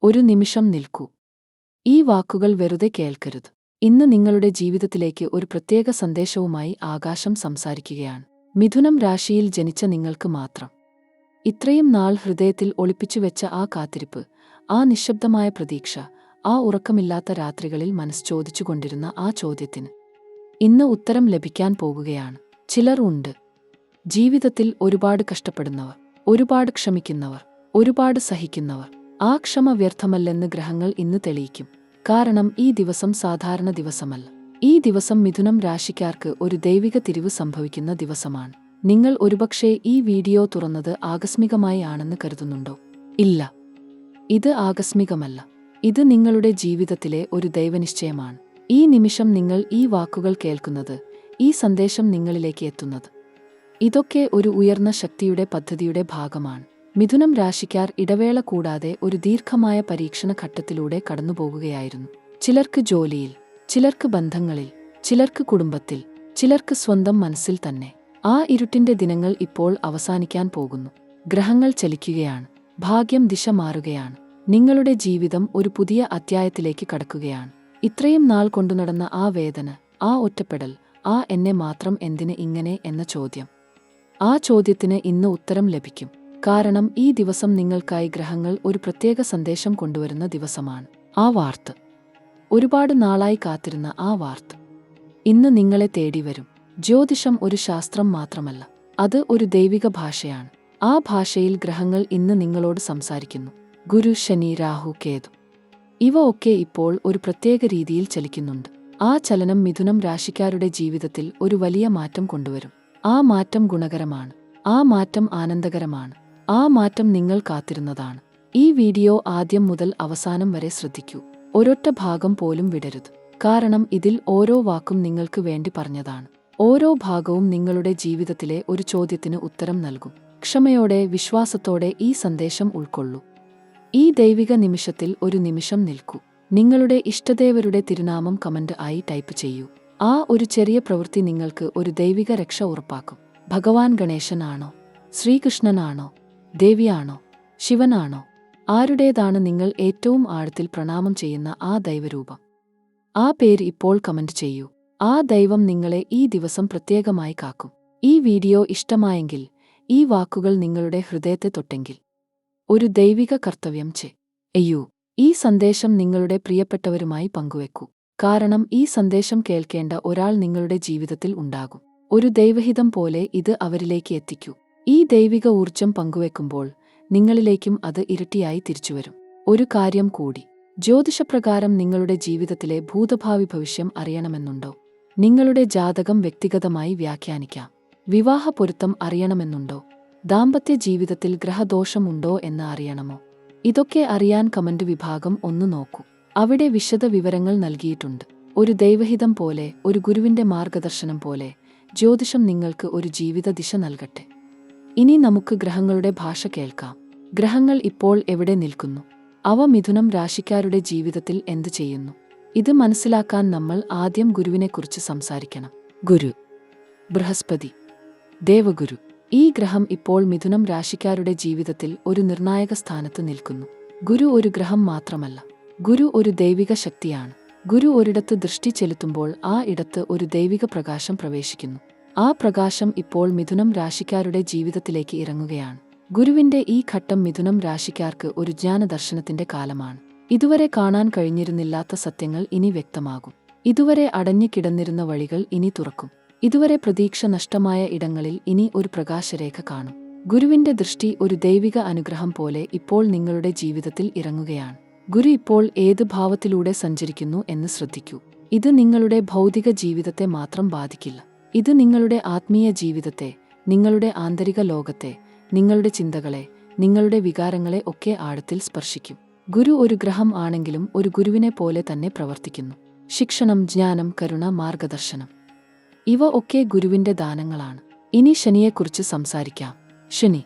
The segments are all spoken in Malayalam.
ഒരു നിമിഷം നിൽക്കൂ. ഈ വാക്കുകൾ വെറുതെ കേൾക്കരുത്. ഇന്ന് നിങ്ങളുടെ ജീവിതത്തിലേക്ക് ഒരു പ്രത്യേക സന്ദേശവുമായി ആകാശം സംസാരിക്കുകയാണ്. മിഥുനം രാശിയിൽ ജനിച്ച നിങ്ങൾക്ക് മാത്രം. ഇത്രയും നാൾ ഹൃദയത്തിൽ ഒളിപ്പിച്ചുവെച്ച ആ കാത്തിരിപ്പ്, ആ നിശബ്ദമായ പ്രതീക്ഷ, ആ ഉറക്കമില്ലാത്ത രാത്രികളിൽ മനസ്സ് ചോദിച്ചുകൊണ്ടിരുന്ന ആ ചോദ്യത്തിന് ഇന്ന് ഉത്തരം ലഭിക്കാൻ പോകുകയാണ്. ചിലർ ഉണ്ട് ജീവിതത്തിൽ ഒരുപാട് കഷ്ടപ്പെടുന്നവർ, ഒരുപാട് ക്ഷമിക്കുന്നവർ, ഒരുപാട് സഹിക്കുന്നവർ. ആ ക്ഷമ വ്യർത്ഥമല്ലെന്ന് ഗ്രഹങ്ങൾ ഇന്ന് തെളിയിക്കും. കാരണം ഈ ദിവസം സാധാരണ ദിവസമല്ല. ഈ ദിവസം മിഥുനം രാശിക്കാർക്ക് ഒരു ദൈവിക തിരിവ് സംഭവിക്കുന്ന ദിവസമാണ്. നിങ്ങൾ ഒരുപക്ഷേ ഈ വീഡിയോ തുറന്നത് ആകസ്മികമായി ആണെന്ന് കരുതുന്നുണ്ടോ? ഇല്ല, ഇത് ആകസ്മികമല്ല. ഇത് നിങ്ങളുടെ ജീവിതത്തിലെ ഒരു ദൈവനിശ്ചയമാണ്. ഈ നിമിഷം നിങ്ങൾ ഈ വാക്കുകൾ കേൾക്കുന്നത്, ഈ സന്ദേശം നിങ്ങളിലേക്ക് എത്തുന്നത്, ഇതൊക്കെ ഒരു ഉയർന്ന ശക്തിയുടെ പദ്ധതിയുടെ ഭാഗമാണ്. മിഥുനം രാശിക്കാർ ഇടവേള കൂടാതെ ഒരു ദീർഘമായ പരീക്ഷണ ഘട്ടത്തിലൂടെ കടന്നുപോകുകയായിരുന്നു. ചിലർക്ക് ജോലിയിൽ, ചിലർക്ക് ബന്ധങ്ങളിൽ, ചിലർക്ക് കുടുംബത്തിൽ, ചിലർക്ക് സ്വന്തം മനസ്സിൽ തന്നെ. ആ ഇരുട്ടിന്റെ ദിനങ്ങൾ ഇപ്പോൾ അവസാനിക്കാൻ പോകുന്നു. ഗ്രഹങ്ങൾ ചലിക്കുകയാണ്. ഭാഗ്യം ദിശ മാറുകയാണ്. നിങ്ങളുടെ ജീവിതം ഒരു പുതിയ അധ്യായത്തിലേക്ക് കടക്കുകയാണ്. ഇത്രയും നാൾ കൊണ്ടുനടന്ന ആ വേദന, ആ ഒറ്റപ്പെടൽ, ആ എന്നെ മാത്രം എന്തിന് ഇങ്ങനെ എന്ന ചോദ്യം, ആ ചോദ്യത്തിന് ഇന്ന് ഉത്തരം ലഭിക്കും. കാരണം ഈ ദിവസം നിങ്ങൾക്കായി ഗ്രഹങ്ങൾ ഒരു പ്രത്യേക സന്ദേശം കൊണ്ടുവരുന്ന ദിവസമാണ്. ആ വാർത്ത, ഒരുപാട് നാളായി കാത്തിരുന്ന ആ വാർത്ത ഇന്ന് നിങ്ങളെ തേടി വരും. ജ്യോതിഷം ഒരു ശാസ്ത്രം മാത്രമല്ല, അത് ഒരു ദൈവിക ഭാഷയാണ്. ആ ഭാഷയിൽ ഗ്രഹങ്ങൾ ഇന്ന് നിങ്ങളോട് സംസാരിക്കുന്നു. ഗുരു, ശനി, രാഹു, കേതു ഇവ ഒക്കെ ഇപ്പോൾ ഒരു പ്രത്യേക രീതിയിൽ ചലിക്കുന്നുണ്ട്. ആ ചലനം മിഥുനം രാശിക്കാരുടെ ജീവിതത്തിൽ ഒരു വലിയ മാറ്റം കൊണ്ടുവരും. ആ മാറ്റം ഗുണകരമാണ്. ആ മാറ്റം ആനന്ദകരമാണ്. ആ മാറ്റം നിങ്ങൾ കാത്തിരുന്നതാണ്. ഈ വീഡിയോ ആദ്യം മുതൽ അവസാനം വരെ ശ്രദ്ധിക്കൂ. ഒരൊറ്റ ഭാഗം പോലും വിടരുത്. കാരണം ഇതിൽ ഓരോ വാക്കും നിങ്ങൾക്ക് വേണ്ടി പറഞ്ഞതാണ്. ഓരോ ഭാഗവും നിങ്ങളുടെ ജീവിതത്തിലെ ഒരു ചോദ്യത്തിന് ഉത്തരം നൽകും. ക്ഷമയോടെ, വിശ്വാസത്തോടെ ഈ സന്ദേശം ഉൾക്കൊള്ളൂ. ഈ ദൈവിക നിമിഷത്തിൽ ഒരു നിമിഷം നിൽക്കൂ. നിങ്ങളുടെ ഇഷ്ടദേവരുടെ തിരുനാമം കമന്റ് ആയി ടൈപ്പ് ചെയ്യൂ. ആ ഒരു ചെറിയ പ്രവൃത്തി നിങ്ങൾക്ക് ഒരു ദൈവിക രക്ഷ ഉറപ്പാക്കും. ഭഗവാൻ ഗണേശനാണോ? ശ്രീകൃഷ്ണനാണോ? ദേവിയാണോ? ശിവനാണോ? ആരുടേതാണ് നിങ്ങൾ ഏറ്റവും ആഴത്തിൽ പ്രണാമം ചെയ്യുന്ന ആ ദൈവരൂപം? ആ പേര് ഇപ്പോൾ കമന്റ് ചെയ്യൂ. ആ ദൈവം നിങ്ങളെ ഈ ദിവസം പ്രത്യേകമായി കാക്കും. ഈ വീഡിയോ ഇഷ്ടമായെങ്കിൽ, ഈ വാക്കുകൾ നിങ്ങളുടെ ഹൃദയത്തെ തൊട്ടെങ്കിൽ, ഒരു ദൈവിക കർത്തവ്യം ചെയ്യൂ. ഈ സന്ദേശം നിങ്ങളുടെ പ്രിയപ്പെട്ടവരുമായി പങ്കുവെക്കൂ. കാരണം ഈ സന്ദേശം കേൾക്കേണ്ട ഒരാൾ നിങ്ങളുടെ ജീവിതത്തിൽ ഉണ്ടാകും. ഒരു ദൈവഹിതം പോലെ ഇത് അവരിലേക്ക് എത്തിക്കൂ. ഈ ദൈവിക ഊർജം പങ്കുവെക്കുമ്പോൾ നിങ്ങളിലേക്കും അത് ഇരട്ടിയായി തിരിച്ചുവരും. ഒരു കാര്യം കൂടി, ജ്യോതിഷപ്രകാരം നിങ്ങളുടെ ജീവിതത്തിലെ ഭൂതഭാവി ഭവിഷ്യം അറിയണമെന്നുണ്ടോ? നിങ്ങളുടെ ജാതകം വ്യക്തിഗതമായി വ്യാഖ്യാനിക്കാം. വിവാഹ പൊരുത്തം അറിയണമെന്നുണ്ടോ? ദാമ്പത്യ ജീവിതത്തിൽ ഗ്രഹദോഷമുണ്ടോ എന്ന് അറിയണമോ? ഇതൊക്കെ അറിയാൻ കമന്റ് വിഭാഗം ഒന്ന് നോക്കൂ. അവിടെ വിശദ വിവരങ്ങൾ നൽകിയിട്ടുണ്ട്. ഒരു ദൈവഹിതം പോലെ, ഒരു ഗുരുവിന്റെ മാർഗദർശനം പോലെ ജ്യോതിഷം നിങ്ങൾക്ക് ഒരു ജീവിത ദിശ നൽകട്ടെ. ഇനി നമുക്ക് ഗ്രഹങ്ങളുടെ ഭാഷ കേൾക്കാം. ഗ്രഹങ്ങൾ ഇപ്പോൾ എവിടെ നിൽക്കുന്നു? അവ മിഥുനം രാശിക്കാരുടെ ജീവിതത്തിൽ എന്ത് ചെയ്യുന്നു? ഇത് മനസ്സിലാക്കാൻ നമ്മൾ ആദ്യം ഗുരുവിനെക്കുറിച്ച് സംസാരിക്കണം. ഗുരു, ബൃഹസ്പതി, ദേവഗുരു. ഈ ഗ്രഹം ഇപ്പോൾ മിഥുനം രാശിക്കാരുടെ ജീവിതത്തിൽ ഒരു നിർണായക സ്ഥാനത്ത് നിൽക്കുന്നു. ഗുരു ഒരു ഗ്രഹം മാത്രമല്ല, ഗുരു ഒരു ദൈവിക ശക്തിയാണ്. ഗുരു ഒരിടത്ത് ദൃഷ്ടി ചെലുത്തുമ്പോൾ ആ ഇടത്ത് ഒരു ദൈവിക പ്രകാശം പ്രവേശിക്കുന്നു. ആ പ്രകാശം ഇപ്പോൾ മിഥുനം രാശിക്കാരുടെ ജീവിതത്തിലേക്ക് ഇറങ്ങുകയാണ്. ഗുരുവിന്റെ ഈ ഘട്ടം മിഥുനം രാശിക്കാർക്ക് ഒരു ജ്ഞാനദർശനത്തിന്റെ കാലമാണ്. ഇതുവരെ കാണാൻ കഴിഞ്ഞിരുന്നില്ലാത്ത സത്യങ്ങൾ ഇനി വ്യക്തമാകും. ഇതുവരെ അടഞ്ഞു കിടന്നിരുന്ന വഴികൾ ഇനി തുറക്കും. ഇതുവരെ പ്രതീക്ഷ നഷ്ടമായ ഇടങ്ങളിൽ ഇനി ഒരു പ്രകാശരേഖ കാണും. ഗുരുവിന്റെ ദൃഷ്ടി ഒരു ദൈവിക അനുഗ്രഹം പോലെ ഇപ്പോൾ നിങ്ങളുടെ ജീവിതത്തിൽ ഇറങ്ങുകയാണ്. ഗുരു ഇപ്പോൾ ഏത് ഭാവത്തിലൂടെ സഞ്ചരിക്കുന്നു എന്ന് ശ്രദ്ധിക്കൂ. ഇത് നിങ്ങളുടെ ഭൗതിക ജീവിതത്തെ മാത്രം ബാധിക്കില്ല. ഇത് നിങ്ങളുടെ ആത്മീയ ജീവിതത്തെ, നിങ്ങളുടെ ആന്തരിക ലോകത്തെ, നിങ്ങളുടെ ചിന്തകളെ, നിങ്ങളുടെ വികാരങ്ങളെ ഒക്കെ ആഴത്തിൽ സ്പർശിക്കും. ഗുരു ഒരു ഗ്രഹം ആണെങ്കിലും ഒരു ഗുരുവിനെ പോലെ തന്നെ പ്രവർത്തിക്കുന്നു. ശിക്ഷണം, ജ്ഞാനം, കരുണ, മാർഗദർശനം ഇവ ഒക്കെ ഗുരുവിന്റെ ദാനങ്ങളാണ്. ഇനി ശനിയെക്കുറിച്ച് സംസാരിക്കാം. ശനി.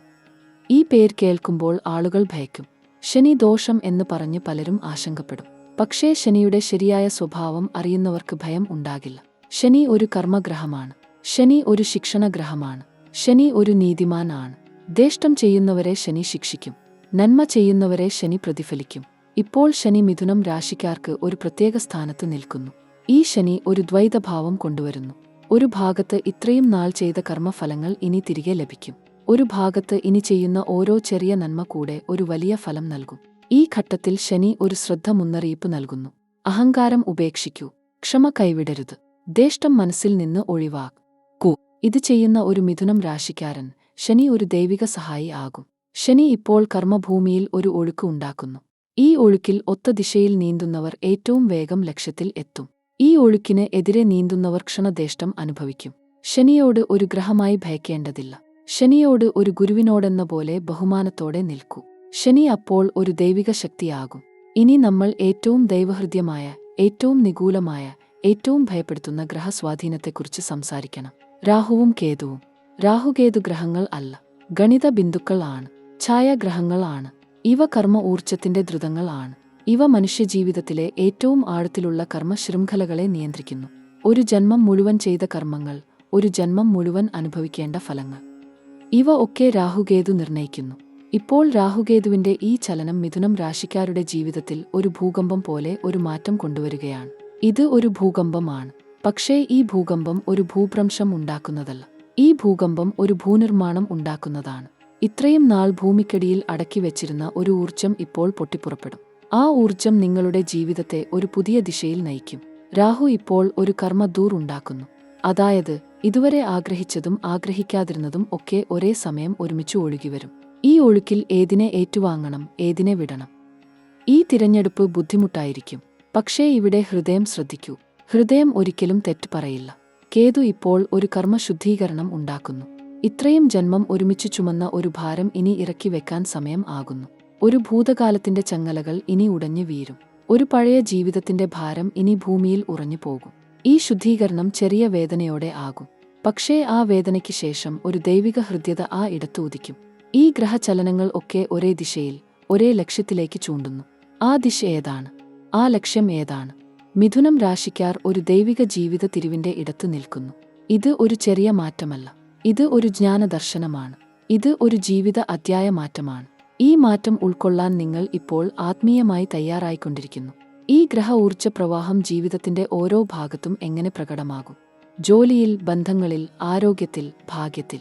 ഈ പേര് കേൾക്കുമ്പോൾ ആളുകൾ ഭയക്കും. ശനി ദോഷം എന്ന് പറഞ്ഞ് പലരും ആശങ്കപ്പെടും. പക്ഷേ ശനിയുടെ ശരിയായ സ്വഭാവം അറിയുന്നവർക്ക് ഭയം ഉണ്ടാകില്ല. ശനി ഒരു കർമ്മഗ്രഹമാണ്. ശനി ഒരു ശിക്ഷണഗ്രഹമാണ്. ശനി ഒരു നീതിമാൻ ആണ്. ദേഷ്ടം ചെയ്യുന്നവരെ ശനി ശിക്ഷിക്കും. നന്മ ചെയ്യുന്നവരെ ശനി പ്രതിഫലിക്കും. ഇപ്പോൾ ശനി മിഥുനം രാശിക്കാർക്ക് ഒരു പ്രത്യേക സ്ഥാനത്ത് നിൽക്കുന്നു. ഈ ശനി ഒരു ദ്വൈതഭാവം കൊണ്ടുവരുന്നു. ഒരു ഭാഗത്ത് ഇത്രയും നാൾ ചെയ്ത കർമ്മഫലങ്ങൾ ഇനി തിരികെ ലഭിക്കും. ഒരു ഭാഗത്ത് ഇനി ചെയ്യുന്ന ഓരോ ചെറിയ നന്മ കൂടെ ഒരു വലിയ ഫലം നൽകും. ഈ ഘട്ടത്തിൽ ശനി ഒരു ശ്രദ്ധ മുന്നറിയിപ്പ് നൽകുന്നു. അഹങ്കാരം ഉപേക്ഷിക്കൂ, ക്ഷമ കൈവിടരുത്, ദേഷ്ടം മനസ്സിൽ നിന്ന് ഒഴിവാക്കൂ. ഇത് ചെയ്യുന്ന ഒരു മിഥുനം രാശിക്കാരൻ ശനി ഒരു ദൈവിക സഹായി ആകും. ശനി ഇപ്പോൾ കർമ്മഭൂമിയിൽ ഒരു ഒഴുക്ക് ഉണ്ടാക്കുന്നു. ഈ ഒഴുക്കിൽ ഒത്ത ദിശയിൽ നീന്തുന്നവർ ഏറ്റവും വേഗം ലക്ഷ്യത്തിൽ എത്തും. ഈ ഒഴുക്കിന് എതിരെ നീന്തുന്നവർ ക്ഷണദേഷ്ടം അനുഭവിക്കും. ശനിയോട് ഒരു ഗ്രഹമായി ഭയക്കേണ്ടതില്ല. ശനിയോട് ഒരു ഗുരുവിനോടെന്ന പോലെ ബഹുമാനത്തോടെ നിൽക്കൂ. ശനി അപ്പോൾ ഒരു ദൈവിക ശക്തിയാകും. ഇനി നമ്മൾ ഏറ്റവും ദൈവഹൃദ്യമായ, ഏറ്റവും നിഗൂലമായ, ഏറ്റവും ഭയപ്പെടുത്തുന്ന ഗ്രഹസ്വാധീനത്തെക്കുറിച്ച് സംസാരിക്കണം. രാഹുവും കേതുവും. രാഹുകേതു ഗ്രഹങ്ങൾ അല്ല, ഗണിത ബിന്ദുക്കൾ ആണ്, ഛായാഗ്രഹങ്ങൾ ആണ്. ഇവ കർമ്മ ഊർജ്ജത്തിന്റെ ദ്രുതങ്ങൾ ആണ്. ഇവ മനുഷ്യജീവിതത്തിലെ ഏറ്റവും ആഴത്തിലുള്ള കർമ്മശൃംഖലകളെ നിയന്ത്രിക്കുന്നു. ഒരു ജന്മം മുഴുവൻ ചെയ്ത കർമ്മങ്ങൾ, ഒരു ജന്മം മുഴുവൻ അനുഭവിക്കേണ്ട ഫലങ്ങൾ, ഇവ ഒക്കെ രാഹുകേതു നിർണയിക്കുന്നു. ഇപ്പോൾ രാഹുകേതുവിന്റെ ഈ ചലനം മിഥുനം രാശിക്കാരുടെ ജീവിതത്തിൽ ഒരു ഭൂകമ്പം പോലെ ഒരു മാറ്റം കൊണ്ടുവരികയാണ്. ഇത് ഒരു ഭൂകമ്പമാണ്. പക്ഷേ ഈ ഭൂകമ്പം ഒരു ഭൂഭ്രംശം ഉണ്ടാക്കുന്നതല്ല. ഈ ഭൂകമ്പം ഒരു ഭൂനിർമ്മാണം ഉണ്ടാക്കുന്നതാണ്. ഇത്രയും നാൾ ഭൂമിക്കടിയിൽ അടക്കി വെച്ചിരുന്ന ഒരു ഊർജ്ജം ഇപ്പോൾ പൊട്ടിപ്പുറപ്പെടും. ആ ഊർജ്ജം നിങ്ങളുടെ ജീവിതത്തെ ഒരു പുതിയ ദിശയിൽ നയിക്കും. രാഹു ഇപ്പോൾ ഒരു കർമ്മദൂർ ഉണ്ടാക്കുന്നു. അതായത് ഇതുവരെ ആഗ്രഹിച്ചതും ആഗ്രഹിക്കാതിരുന്നതും ഒക്കെ ഒരേ സമയം ഒരുമിച്ച് ഒഴുകിവരും. ഈ ഒഴുക്കിൽ ഏതിനെ ഏറ്റുവാങ്ങണം, ഏതിനെ വിടണം? ഈ തിരഞ്ഞെടുപ്പ് ബുദ്ധിമുട്ടായിരിക്കും. പക്ഷേ ഇവിടെ ഹൃദയം ശ്രദ്ധിക്കൂ. ഹൃദയം ഒരിക്കലും തെറ്റ് പറയില്ല. കേതു ഇപ്പോൾ ഒരു കർമ്മശുദ്ധീകരണം ഉണ്ടാക്കുന്നു. ഇത്രയും ജന്മം ഒരുമിച്ച് ചുമന്ന ഒരു ഭാരം ഇനി ഇറക്കി വെക്കാൻ സമയം ആകുന്നു. ഒരു ഭൂതകാലത്തിന്റെ ചങ്ങലകൾ ഇനി ഉടഞ്ഞു വീഴും. ഒരു പഴയ ജീവിതത്തിന്റെ ഭാരം ഇനി ഭൂമിയിൽ ഉറഞ്ഞു പോകും. ഈ ശുദ്ധീകരണം ചെറിയ വേദനയോടെ ആകും. പക്ഷേ ആ വേദനയ്ക്ക് ശേഷം ഒരു ദൈവിക ഹൃദ്യത ആ ഇടത്ത് ഉദിക്കും. ഈ ഗ്രഹചലനങ്ങൾ ഒക്കെ ഒരേ ദിശയിൽ, ഒരേ ലക്ഷ്യത്തിലേക്ക് ചൂണ്ടുന്നു. ആ ദിശ ഏതാണ്? ആ ലക്ഷ്യം ഏതാണ്? മിഥുനം രാശിക്കാർ ഒരു ദൈവിക ജീവിത തിരിവിന്റെ ഇടത്ത് നിൽക്കുന്നു. ഇത് ഒരു ചെറിയ മാറ്റമല്ല. ഇത് ഒരു ജ്ഞാനദർശനമാണ്. ഇത് ഒരു ജീവിത അധ്യായ മാറ്റമാണ്. ഈ മാറ്റം ഉൾക്കൊള്ളാൻ നിങ്ങൾ ഇപ്പോൾ ആത്മീയമായി തയ്യാറായിക്കൊണ്ടിരിക്കുന്നു. ഈ ഗ്രഹ ഊർജ്ജ പ്രവാഹം ജീവിതത്തിന്റെ ഓരോ ഭാഗത്തും എങ്ങനെ പ്രകടമാകും? ജോലിയിൽ, ബന്ധങ്ങളിൽ, ആരോഗ്യത്തിൽ, ഭാഗ്യത്തിൽ.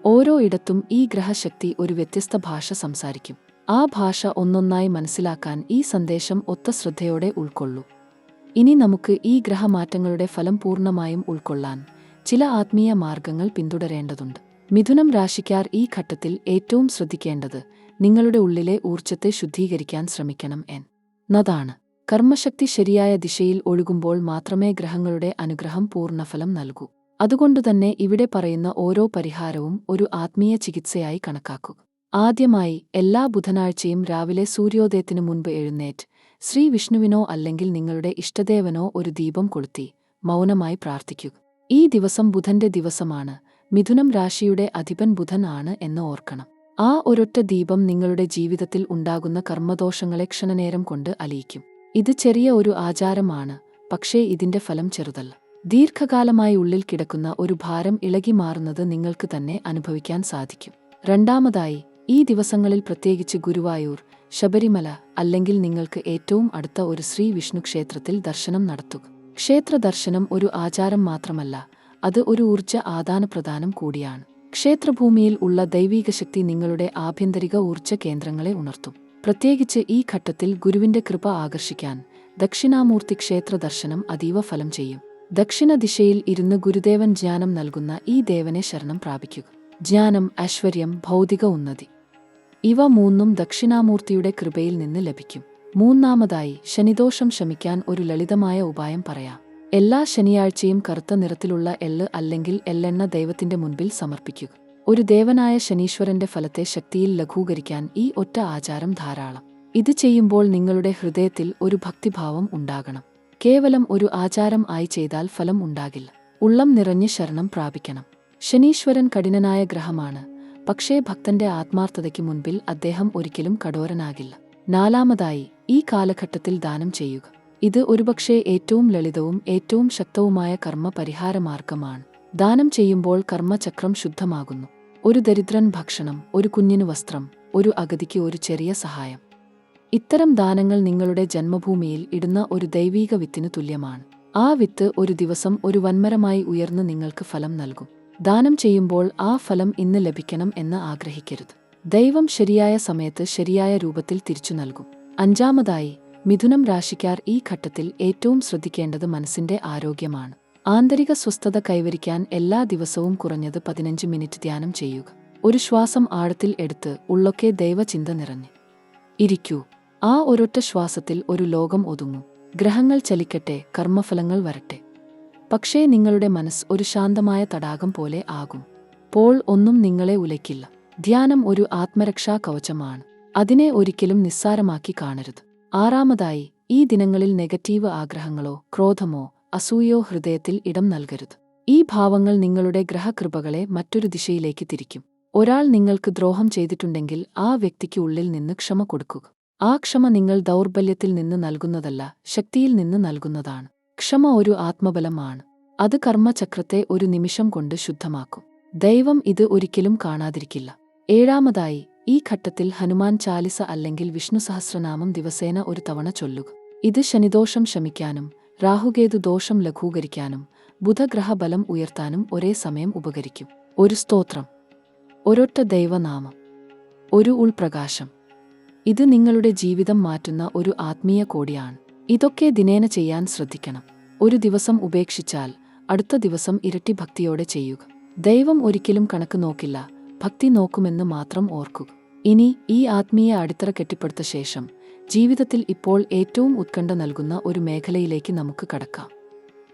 ഓരോ ഇടത്തും ഈ ഗ്രഹശക്തി ഒരു വ്യത്യസ്ത ഭാഷ സംസാരിക്കും. ആ ഭാഷ ഒന്നൊന്നായി മനസ്സിലാക്കാൻ ഈ സന്ദേശം ഒത്ത ശ്രദ്ധയോടെ ഉൾക്കൊള്ളൂ. ഇനി നമുക്ക് ഈ ഗ്രഹമാറ്റങ്ങളുടെ ഫലം പൂർണ്ണമായും ഉൾക്കൊള്ളാൻ ചില ആത്മീയ മാർഗങ്ങൾ പിന്തുടരേണ്ടതുണ്ട്. മിഥുനം രാശിക്കാർ ഈ ഘട്ടത്തിൽ ഏറ്റവും ശ്രദ്ധിക്കേണ്ടത് നിങ്ങളുടെ ഉള്ളിലെ ഊർജ്ജത്തെ ശുദ്ധീകരിക്കാൻ ശ്രമിക്കണം എന്നതാണ്. കർമ്മശക്തി ശരിയായ ദിശയിൽ ഒഴുകുമ്പോൾ മാത്രമേ ഗ്രഹങ്ങളുടെ അനുഗ്രഹം പൂർണ്ണഫലം നൽകൂ. അതുകൊണ്ടുതന്നെ ഇവിടെ പറയുന്ന ഓരോ പരിഹാരവും ഒരു ആത്മീയ ചികിത്സയായി കണക്കാക്കുക. ആദ്യമായി എല്ലാ ബുധനാഴ്ചയും രാവിലെ സൂര്യോദയത്തിനു മുൻപ് എഴുന്നേറ്റ് ശ്രീ വിഷ്ണുവിനോ അല്ലെങ്കിൽ നിങ്ങളുടെ ഇഷ്ടദേവനോ ഒരു ദീപം കൊളുത്തി മൗനമായി പ്രാർത്ഥിക്കുക. ഈ ദിവസം ബുധന്റെ ദിവസമാണ്. മിഥുനം രാശിയുടെ അധിപൻ ബുധൻ ആണ് എന്ന് ഓർക്കണം. ആ ഒരൊറ്റ ദീപം നിങ്ങളുടെ ജീവിതത്തിൽ ഉണ്ടാകുന്ന കർമ്മദോഷങ്ങളെ ക്ഷണനേരം കൊണ്ട് അലിയിക്കും. ഇത് ചെറിയ ഒരു ആചാരമാണ്, പക്ഷേ ഇതിന്റെ ഫലം ചെറുതല്ല. ദീർഘകാലമായി ഉള്ളിൽ കിടക്കുന്ന ഒരു ഭാരം ഇളകി മാറുന്നത് നിങ്ങൾക്ക് തന്നെ അനുഭവിക്കാൻ സാധിക്കും. രണ്ടാമതായി, ഈ ദിവസങ്ങളിൽ പ്രത്യേകിച്ച് ഗുരുവായൂർ, ശബരിമല അല്ലെങ്കിൽ നിങ്ങൾക്ക് ഏറ്റവും അടുത്ത ഒരു ശ്രീ വിഷ്ണു ക്ഷേത്രത്തിൽ ദർശനം നടത്തുക. ക്ഷേത്ര ദർശനം ഒരു ആചാരം മാത്രമല്ല, അത് ഒരു ഊർജ്ജ ആദാനപ്രദാനം കൂടിയാണ്. ക്ഷേത്രഭൂമിയിൽ ഉള്ള ദൈവീക ശക്തി നിങ്ങളുടെ ആഭ്യന്തരിക ഊർജ്ജ കേന്ദ്രങ്ങളെ ഉണർത്തും. പ്രത്യേകിച്ച് ഈ ഘട്ടത്തിൽ ഗുരുവിന്റെ കൃപ ആകർഷിക്കാൻ ദക്ഷിണാമൂർത്തി ക്ഷേത്ര ദർശനം അതീവ ഫലം ചെയ്യും. ദക്ഷിണ ദിശയിൽ ഇരുന്ന് ഗുരുദേവൻ ജ്ഞാനം നൽകുന്ന ഈ ദേവനെ ശരണം പ്രാപിക്കുക. ജ്ഞാനം, ഐശ്വര്യം, ഭൗതിക ഉന്നതി, ഇവ മൂന്നും ദക്ഷിണാമൂർത്തിയുടെ കൃപയിൽ നിന്ന് ലഭിക്കും. മൂന്നാമതായി, ശനിദോഷം ശമിക്കാൻ ഒരു ലളിതമായ ഉപായം പറയാം. എല്ലാ ശനിയാഴ്ചയും കറുത്ത നിറത്തിലുള്ള എള്ള് അല്ലെങ്കിൽ എള്ളെണ്ണ ദൈവത്തിന്റെ മുൻപിൽ സമർപ്പിക്കുക. ഒരു ദേവനായ ശനീശ്വരന്റെ ഫലത്തെ ശക്തിയിൽ ലഘൂകരിക്കാൻ ഈ ഒറ്റ ആചാരം ധാരാളം. ഇത് ചെയ്യുമ്പോൾ നിങ്ങളുടെ ഹൃദയത്തിൽ ഒരു ഭക്തിഭാവം ഉണ്ടാകണം. കേവലം ഒരു ആചാരം ആയി ചെയ്താൽ ഫലം ഉണ്ടാകില്ല. ഉള്ളം നിറഞ്ഞ് ശരണം പ്രാപിക്കണം. ശനീശ്വരൻ കഠിനനായ ഗ്രഹമാണ്, പക്ഷേ ഭക്തന്റെ ആത്മാർത്ഥതയ്ക്ക് മുൻപിൽ അദ്ദേഹം ഒരിക്കലും കഠോരനാകില്ല. നാലാമതായി, ഈ കാലഘട്ടത്തിൽ ദാനം ചെയ്യുക. ഇത് ഒരുപക്ഷേ ഏറ്റവും ലളിതവും ഏറ്റവും ശക്തവുമായ കർമ്മ പരിഹാരമാർഗമാണ്. ദാനം ചെയ്യുമ്പോൾ കർമ്മചക്രം ശുദ്ധമാകുന്നു. ഒരു ദരിദ്രൻ ഭക്ഷണം, ഒരു കുഞ്ഞിന് വസ്ത്രം, ഒരു അഗതിക്ക് ഒരു ചെറിയ സഹായം. ഇത്തരം ദാനങ്ങൾ നിങ്ങളുടെ ജന്മഭൂമിയിൽ ഇടുന്ന ഒരു ദൈവീക വിത്തിനു തുല്യമാണ്. ആ വിത്ത് ഒരു ദിവസം ഒരു വൻമരമായി ഉയർന്ന് നിങ്ങൾക്ക് ഫലം നൽകും. ദാനം ചെയ്യുമ്പോൾ ആ ഫലം ഇന്ന് ലഭിക്കണം എന്ന് ആഗ്രഹിക്കരുത്. ദൈവം ശരിയായ സമയത്ത് ശരിയായ രൂപത്തിൽ തിരിച്ചു നൽകും. അഞ്ചാമതായി, മിഥുനം രാശിക്കാർ ഈ ഘട്ടത്തിൽ ഏറ്റവും ശ്രദ്ധിക്കേണ്ടത് മനസ്സിന്റെ ആരോഗ്യമാണ്. ആന്തരിക സ്വസ്ഥത കൈവരിക്കാൻ എല്ലാ ദിവസവും കുറഞ്ഞത് 15 മിനിറ്റ് ധ്യാനം ചെയ്യുക. ഒരു ശ്വാസം ആഴത്തിൽ എടുത്ത് ഉള്ളൊക്കെ ദൈവചിന്ത നിറഞ്ഞ് ഇരിക്കൂ. ആ ഒരൊറ്റ ശ്വാസത്തിൽ ഒരു ലോകം ഒതുങ്ങും. ഗ്രഹങ്ങൾ ചലിക്കട്ടെ, കർമ്മഫലങ്ങൾ വരട്ടെ, പക്ഷേ നിങ്ങളുടെ മനസ്സ് ഒരു ശാന്തമായ തടാകം പോലെ ആകും. പോൾ ഒന്നും നിങ്ങളെ ഉലയ്ക്കില്ല. ധ്യാനം ഒരു ആത്മരക്ഷാ കവചമാണ്. അതിനെ ഒരിക്കലും നിസ്സാരമാക്കി കാണരുത്. ആറാമതായി, ഈ ദിനങ്ങളിൽ നെഗറ്റീവ് ആഗ്രഹങ്ങളോ ക്രോധമോ അസൂയയോ ഹൃദയത്തിൽ ഇടം നൽകരുത്. ഈ ഭാവങ്ങൾ നിങ്ങളുടെ ഗ്രഹകൃപകളെ മറ്റൊരു ദിശയിലേക്ക് തിരിക്കും. ഒരാൾ നിങ്ങൾക്ക് ദ്രോഹം ചെയ്തിട്ടുണ്ടെങ്കിൽ ആ വ്യക്തിക്ക് ഉള്ളിൽ നിന്ന് ക്ഷമ കൊടുക്കുക. ആ ക്ഷമ നിങ്ങൾ ദൗർബല്യത്തിൽ നിന്ന് നൽകുന്നതല്ല, ശക്തിയിൽ നിന്ന് നൽകുന്നതാണ്. ക്ഷമ ഒരു ആത്മബലമാണ്. അത് കർമ്മചക്രത്തെ ഒരു നിമിഷം കൊണ്ട് ശുദ്ധമാക്കും. ദൈവം ഇത് ഒരിക്കലും കാണാതിരിക്കില്ല. ഏഴാമതായി, ഈ ഘട്ടത്തിൽ ഹനുമാൻ ചാലിസ അല്ലെങ്കിൽ വിഷ്ണു സഹസ്രനാമം ദിവസേന ഒരു തവണ ചൊല്ലുക. ഇത് ശനിദോഷം ശമിക്കാനും രാഹുകേതു ദോഷം ലഘൂകരിക്കാനും ബുധഗ്രഹബലം ഉയർത്താനും ഒരേ സമയം ഉപകരിക്കും. ഒരു സ്തോത്രം, ഒരൊറ്റ ദൈവനാമം, ഒരു ഉൾപ്രകാശം. ഇത് നിങ്ങളുടെ ജീവിതം മാറ്റുന്ന ഒരു ആത്മീയ കോടിയാണ്. ഇതൊക്കെ ദിനേന ചെയ്യാൻ ശ്രദ്ധിക്കണം. ഒരു ദിവസം ഉപേക്ഷിച്ചാൽ അടുത്ത ദിവസം ഇരട്ടി ഭക്തിയോടെ ചെയ്യുക. ദൈവം ഒരിക്കലും കണക്ക് നോക്കില്ല, ഭക്തി നോക്കുമെന്ന് മാത്രം ഓർക്കുക. ഇനി ഈ ആത്മീയ അടിത്തറ കെട്ടിപ്പടുത്ത ശേഷം ജീവിതത്തിൽ ഇപ്പോൾ ഏറ്റവും ഉത്കണ്ഠ നൽകുന്ന ഒരു മേഖലയിലേക്ക് നമുക്ക് കടക്കാം.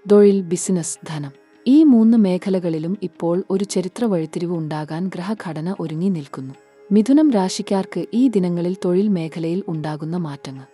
തൊഴിൽ, ബിസിനസ്, ധനം. ഈ 3 മേഖലകളിലും ഇപ്പോൾ ഒരു ചരിത്ര വഴിത്തിരിവ് ഉണ്ടാകാൻ ഗ്രഹഘടന ഒരുങ്ങി നിൽക്കുന്നു. മിഥുനം രാശിക്കാർക്ക് ഈ ദിനങ്ങളിൽ തൊഴിൽ മേഖലയിൽ ഉണ്ടാകുന്ന മാറ്റങ്ങൾ,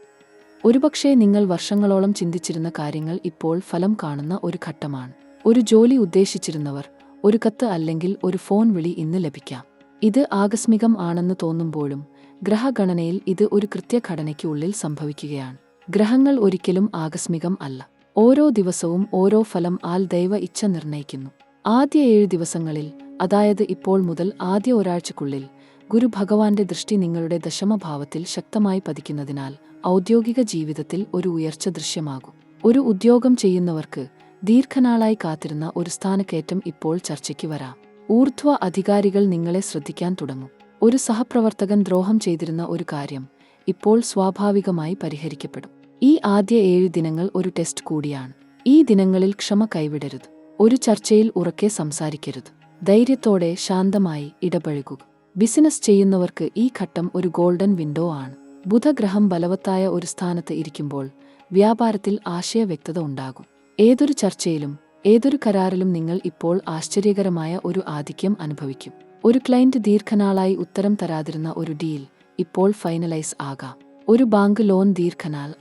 ഒരുപക്ഷേ നിങ്ങൾ വർഷങ്ങളോളം ചിന്തിച്ചിരുന്ന കാര്യങ്ങൾ ഇപ്പോൾ ഫലം കാണുന്ന ഒരു ഘട്ടമാണ്. ഒരു ജോലി ഉദ്ദേശിച്ചിരുന്നവർ ഒരു കത്ത് അല്ലെങ്കിൽ ഒരു ഫോൺ വിളി ഇന്ന് ലഭിക്കാം. ഇത് ആകസ്മികം ആണെന്ന് തോന്നുമ്പോഴും ഗ്രഹഗണനയിൽ ഇത് ഒരു കൃത്യഘടനയ്ക്ക് ഉള്ളിൽ സംഭവിക്കുകയാണ്. ഗ്രഹങ്ങൾ ഒരിക്കലും ആകസ്മികം അല്ല. ഓരോ ദിവസവും ഓരോ ഫലം ദൈവ ഇച്ഛ നിർണയിക്കുന്നു. ആദ്യ 7 ദിവസങ്ങളിൽ, അതായത് ഇപ്പോൾ മുതൽ ആദ്യ ഒരാഴ്ചക്കുള്ളിൽ, ഗുരു ഭഗവാന്റെ ദൃഷ്ടി നിങ്ങളുടെ ദശമഭാവത്തിൽ ശക്തമായി പതിക്കുന്നതിനാൽ ഔദ്യോഗിക ജീവിതത്തിൽ ഒരു ഉയർച്ച ദൃശ്യമാകും. ഒരു ഉദ്യോഗം ചെയ്യുന്നവർക്ക് ദീർഘനാളായി കാത്തിരുന്ന ഒരു സ്ഥാനക്കയറ്റം ഇപ്പോൾ ചർച്ചയ്ക്ക് വരാം. ഊർധ്വ അധികാരികൾ നിങ്ങളെ ശ്രദ്ധിക്കാൻ തുടങ്ങും. ഒരു സഹപ്രവർത്തകൻ ദ്രോഹം ചെയ്തിരുന്ന ഒരു കാര്യം ഇപ്പോൾ സ്വാഭാവികമായി പരിഹരിക്കപ്പെടും. ഈ ആദ്യ 7 ദിനങ്ങൾ ഒരു ടെസ്റ്റ് കൂടിയാണ്. ഈ ദിനങ്ങളിൽ ക്ഷമ കൈവിടരുത്. ഒരു ചർച്ചയിൽ ഉറക്കെ സംസാരിക്കരുത്. ധൈര്യത്തോടെ ശാന്തമായി ഇടപഴകുക. ബിസിനസ് ചെയ്യുന്നവർക്ക് ഈ ഘട്ടം ഒരു ഗോൾഡൻ വിൻഡോ ആണ്. ബുധഗ്രഹം ബലവത്തായ ഒരു സ്ഥാനത്ത് ഇരിക്കുമ്പോൾ വ്യാപാരത്തിൽ ആശയവ്യക്തത ഉണ്ടാകും. ഏതൊരു ചർച്ചയിലും ഏതൊരു കരാറിലും നിങ്ങൾ ഇപ്പോൾ ആശ്ചര്യകരമായ ഒരു ആധിക്യം അനുഭവിക്കും. ഒരു ക്ലയന്റ് ദീർഘനാളായി ഉത്തരം തരാതിരുന്ന ഒരു ഡീൽ ഇപ്പോൾ ഫൈനലൈസ് ആകാം. ഒരു ബാങ്ക് ലോൺ ദീർഘനാൾ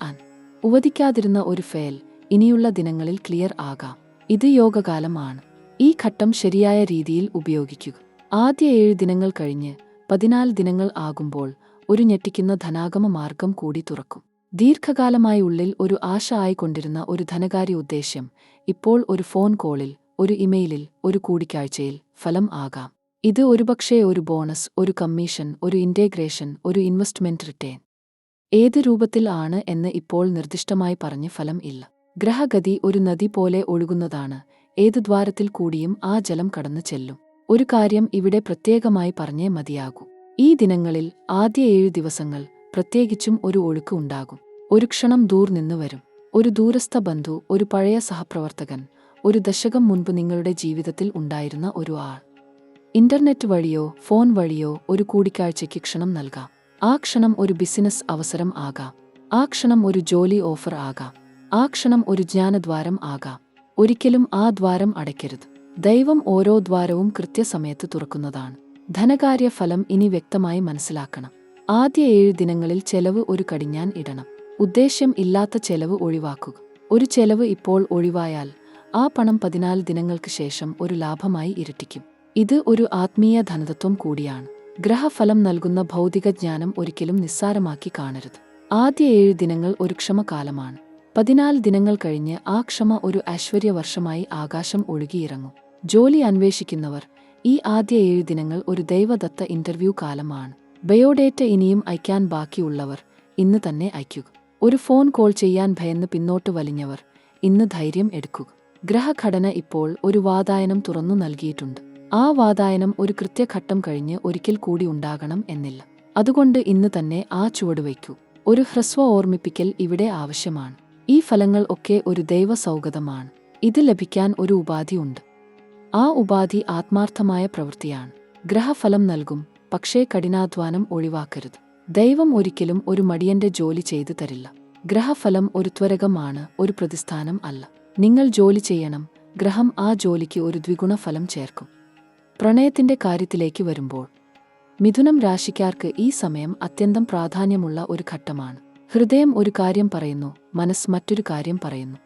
ഉപദിക്കാതിരുന്ന ഒരു ഫയൽ ഇനിയുള്ള ദിനങ്ങളിൽ ക്ലിയർ ആകാം. ഇത് യോഗകാലമാണ്. ഈ ഘട്ടം ശരിയായ രീതിയിൽ ഉപയോഗിക്കുക. ആദ്യ 7 ദിനങ്ങൾ കഴിഞ്ഞ് 14 ദിനങ്ങൾ ആകുമ്പോൾ ഒരു ഞെട്ടിക്കുന്ന ധനാഗമ മാർഗം കൂടി തുറക്കും. ദീർഘകാലമായി ഉള്ളിൽ ഒരു ആശ ആയിക്കൊണ്ടിരുന്ന ഒരു ധനകാര്യ ഉദ്ദേശ്യം ഇപ്പോൾ ഒരു ഫോൺ കോളിൽ, ഒരു ഇമെയിലിൽ, ഒരു കൂടിക്കാഴ്ചയിൽ ഫലം ആകാം. ഇത് ഒരുപക്ഷേ ഒരു ബോണസ്, ഒരു കമ്മീഷൻ, ഒരു ഇൻറ്റഗ്രേഷൻ, ഒരു ഇൻവെസ്റ്റ്മെന്റ് റിട്ടേൺ. ഏത് രൂപത്തിൽ ആണ് എന്ന് ഇപ്പോൾ നിർദ്ദിഷ്ടമായി പറഞ്ഞ് ഫലം ഇല്ല. ഗ്രഹഗതി ഒരു നദി പോലെ ഒഴുകുന്നതാണ്. ഏത് ദ്വാരത്തിൽ കൂടിയും ആ ജലം കടന്നു ചെല്ലും. ഒരു കാര്യം ഇവിടെ പ്രത്യേകമായി പറഞ്ഞേ മതിയാകൂ. ഈ ദിനങ്ങളിൽ ആദ്യ 7 ദിവസങ്ങൾ പ്രത്യേകിച്ചും ഒരു ഒഴുക്ക് ഉണ്ടാകും. ഒരു ക്ഷണം ദൂർ നിന്ന് വരും. ഒരു ദൂരസ്ഥ ബന്ധു, ഒരു പഴയ സഹപ്രവർത്തകൻ, ഒരു ദശകം മുൻപ് നിങ്ങളുടെ ജീവിതത്തിൽ ഉണ്ടായിരുന്ന ഒരു ആൾ. ഇന്റർനെറ്റ് വഴിയോ ഫോൺ വഴിയോ ഒരു കൂടിക്കാഴ്ചയ്ക്ക് ക്ഷണം നൽകാം. ആ ക്ഷണം ഒരു ബിസിനസ് അവസരം ആകാം. ആ ക്ഷണം ഒരു ജോലി ഓഫർ ആകാം. ആ ക്ഷണം ഒരു ജ്ഞാനദ്വാരം ആകാം. ഒരിക്കലും ആ ദ്വാരം അടയ്ക്കരുത്. ദൈവം ഓരോ ദ്വാരവും കൃത്യസമയത്ത് തുറക്കുന്നതാണ്. ധനകാര്യ ഫലം ഇനി വ്യക്തമായി മനസ്സിലാക്കണം. ആദ്യ 7 ദിനങ്ങളിൽ ചെലവ് ഒരു കടിഞ്ഞാൻ ഇടണം. ഉദ്ദേശ്യം ഇല്ലാത്ത ചെലവ് ഒഴിവാക്കുക. ഒരു ചെലവ് ഇപ്പോൾ ഒഴിവായാൽ ആ പണം 14 ദിനങ്ങൾക്ക് ശേഷം ഒരു ലാഭമായി ഇരട്ടിക്കും. ഇത് ഒരു ആത്മീയ ധനതത്വം കൂടിയാണ്. ഗ്രഹഫലം നൽകുന്ന ഭൗതിക ജ്ഞാനം ഒരിക്കലും നിസ്സാരമാക്കി കാണരുത്. ആദ്യ 7 ദിനങ്ങൾ ഒരു ക്ഷമകാലമാണ്. 14 ദിനങ്ങൾ കഴിഞ്ഞ് ആ ക്ഷമ ഒരു ഐശ്വര്യവർഷമായി ആകാശം ഒഴുകിയിറങ്ങും. ജോലി അന്വേഷിക്കുന്നവർ, ഈ ആദ്യ 7 ദിനങ്ങൾ ഒരു ദൈവദത്ത ഇന്റർവ്യൂ കാലമാണ്. ബയോഡേറ്റ ഇനിയും അയക്കാൻ ബാക്കിയുള്ളവർ ഇന്ന് തന്നെ അയയ്ക്കുക. ഒരു ഫോൺ കോൾ ചെയ്യാൻ ഭയന്ന് പിന്നോട്ട് വലിഞ്ഞവർ ഇന്ന് ധൈര്യം എടുക്കുക. ഗ്രഹഘടന ഇപ്പോൾ ഒരു വാതായനം തുറന്നു നൽകിയിട്ടുണ്ട്. ആ വാതായനം ഒരു കൃത്യഘട്ടം കഴിഞ്ഞ് ഒരിക്കൽ കൂടി ഉണ്ടാകണം എന്നില്ല. അതുകൊണ്ട് ഇന്ന് തന്നെ ആ ചുവടുവയ്ക്കൂ. ഒരു ഹ്രസ്വ ഓർമ്മിപ്പിക്കൽ ഇവിടെ ആവശ്യമാണ്. ഈ ഫലങ്ങൾ ഒക്കെ ഒരു ദൈവസൗഗതമാണ്. ഇത് ലഭിക്കാൻ ഒരു ഉപാധി ഉണ്ട്. ആ ഉപാധി ആത്മാർത്ഥമായ പ്രവൃത്തിയാണ്. ഗ്രഹഫലം നൽകും, പക്ഷേ കഠിനാധ്വാനം ഒഴിവാക്കരുത്. ദൈവം ഒരിക്കലും ഒരു മടിയന്റെ ജോലി ചെയ്തു തരില്ല. ഗ്രഹഫലം ഒരു ത്വരകമാണ്, ഒരു പ്രതിസ്ഥാനം അല്ല. നിങ്ങൾ ജോലി ചെയ്യണം, ഗ്രഹം ആ ജോലിക്ക് ഒരു ദ്വിഗുണ ഫലം ചേർക്കും. പ്രണയത്തിന്റെ കാര്യത്തിലേക്ക് വരുമ്പോൾ മിഥുനം രാശിക്കാർക്ക് ഈ സമയം അത്യന്തം പ്രാധാന്യമുള്ള ഒരു ഘട്ടമാണ്. ഹൃദയം ഒരു കാര്യം പറയുന്നു, മനസ്സ് മറ്റൊരു കാര്യം പറയുന്നു.